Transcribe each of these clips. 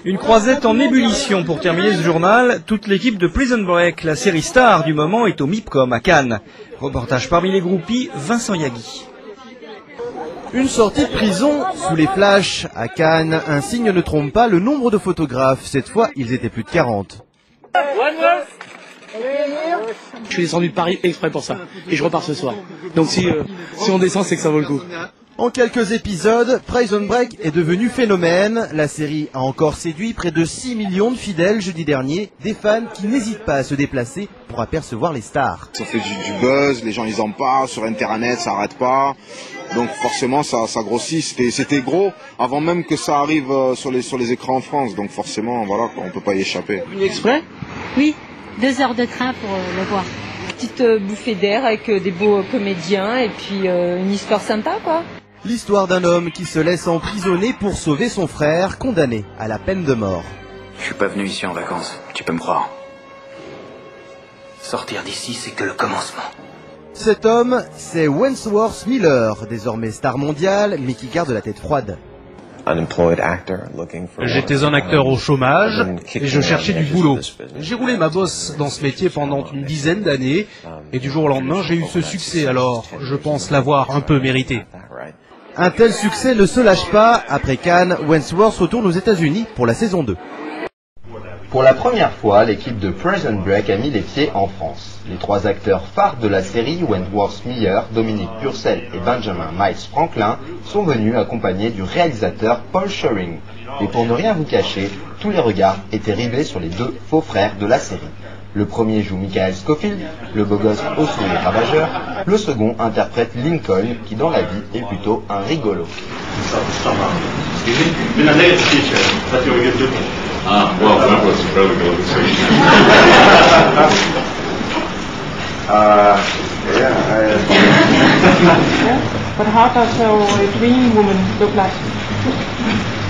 Une croisette en ébullition pour terminer ce journal. Toute l'équipe de Prison Break, la série star du moment, est au MIPCOM à Cannes. Reportage parmi les groupies, Vincent Yagui. Une sortie de prison sous les flashs à Cannes. Un signe ne trompe pas le nombre de photographes. Cette fois, ils étaient plus de 40. Je suis descendu de Paris exprès pour ça. Et je repars ce soir. Donc si on descend, c'est que ça vaut le coup. En quelques épisodes, Prison Break est devenu phénomène. La série a encore séduit près de 6 millions de fidèles jeudi dernier. Des fans qui n'hésitent pas à se déplacer pour apercevoir les stars. Ça fait du buzz, les gens ils en parlent, sur internet ça arrête pas. Donc forcément ça grossit, c'était gros avant même que ça arrive sur les écrans en France. Donc forcément voilà, on peut pas y échapper. Venu exprès? Oui, 2 heures de train pour le voir. Petite bouffée d'air avec des beaux comédiens et puis une histoire sympa quoi. L'histoire d'un homme qui se laisse emprisonner pour sauver son frère, condamné à la peine de mort. Je suis pas venu ici en vacances, tu peux me croire. Sortir d'ici, c'est que le commencement. Cet homme, c'est Wentworth Miller, désormais star mondiale, mais qui garde la tête froide. J'étais un acteur au chômage et je cherchais du boulot. J'ai roulé ma bosse dans ce métier pendant une dizaine d'années et du jour au lendemain j'ai eu ce succès, alors je pense l'avoir un peu mérité. Un tel succès ne se lâche pas. Après Cannes, Wentworth retourne aux États-Unis pour la saison 2. Pour la première fois, l'équipe de Prison Break a mis les pieds en France. Les 3 acteurs phares de la série, Wentworth Miller, Dominique Purcell et Benjamin Miles Franklin, sont venus accompagnés du réalisateur Paul Schering. Et pour ne rien vous cacher, tous les regards étaient rivés sur les 2 faux frères de la série. Le premier joue Michael Scofield, le beau gosse au sourire ravageur. Le second interprète Lincoln, qui dans la vie est plutôt un rigolo. But how does a dream woman look like?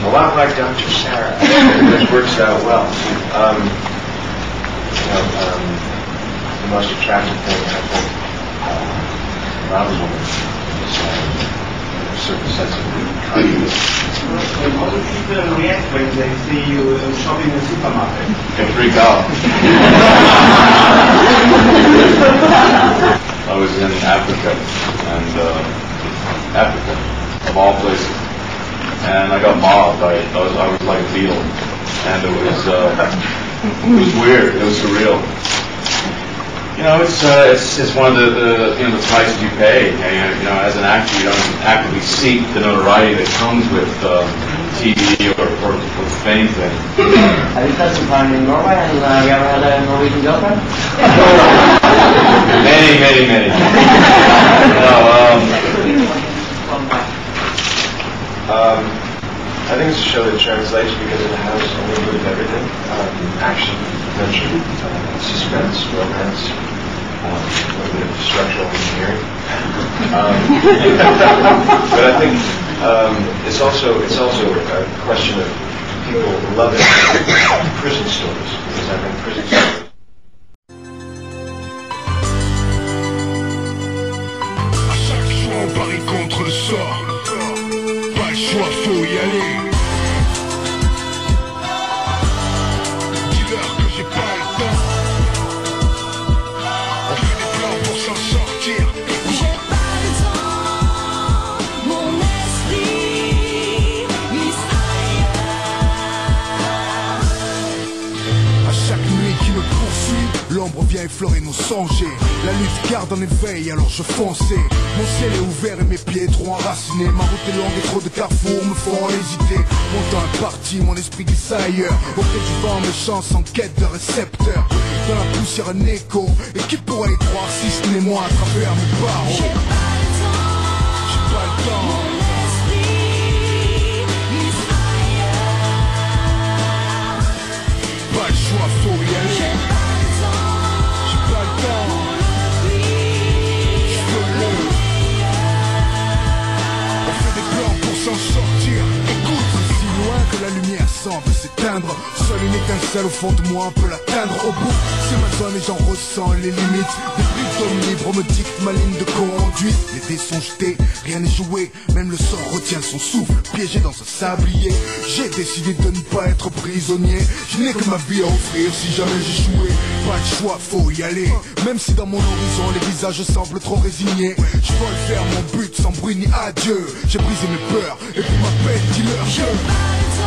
A lot like Dr. Sarah, which works out well. The most attractive thing I think about a woman is a certain sense of kindness. How do people react when they see you shopping in the supermarket? They freak out. I was in Africa, and Africa, of all places, and I got mobbed. I was like a beetle, and it was weird. It was surreal. You know, it's one of the prices you pay. And, you know, as an actor, you don't actively seek the notoriety that comes with TV or fame thing. Have you spent some time in Norway? And have you ever had a Norwegian girlfriend? Many. I think it's a show that translates because it has a little bit of everything. Action, adventure, suspense, romance, a little bit of structural engineering. But I think it's also a question of people loving prison stories, because I think prison stories. À chaque fois on parie contre le sort. Pas le choix, faut y aller. Dis-leur que j'ai pas le temps. On fait des plans pour s'en sortir. J'ai pas le temps, mon esprit mise ailleurs. À chaque nuit qui me poursuit, l'ombre vient effleurer nos songes. La lutte garde en éveil, alors je fonçais. Mon ciel est ouvert et mes pieds trop enracinés. Ma route est longue et trop de carrefours me font hésiter. Mon temps est parti, mon esprit glisse ailleurs. Au pied du vent, mes chances en quête de récepteurs. Dans la poussière un écho, et qui pourrait y croire si ce n'est moi à travers mes barreaux. J'ai pas le temps, mon esprit mise ailleurs. pas le choix, faut y aller. J'ai pas le temps, on fait des plans pour s'en sortir. Écoute, c'est si loin que la lumière sang veut s'éteindre. Seule une étincelle au fond de moi peut l'atteindre. Au bout, c'est ma zone et j'en ressens les limites. Des prises d'hommes libres me dictent ma ligne de conduite. Les dés sont jetés, rien n'est joué. Même le sort retient son souffle, piégé dans un sablier. J'ai décidé de ne pas être prisonnier. Je n'ai que ma vie à offrir si jamais j'échouais. Pas de choix, faut y aller. Même si dans mon horizon les visages semblent trop résignés. Je vole vers mon but sans bruit ni adieu. J'ai brisé mes peurs et pour ma peine, dis-leur.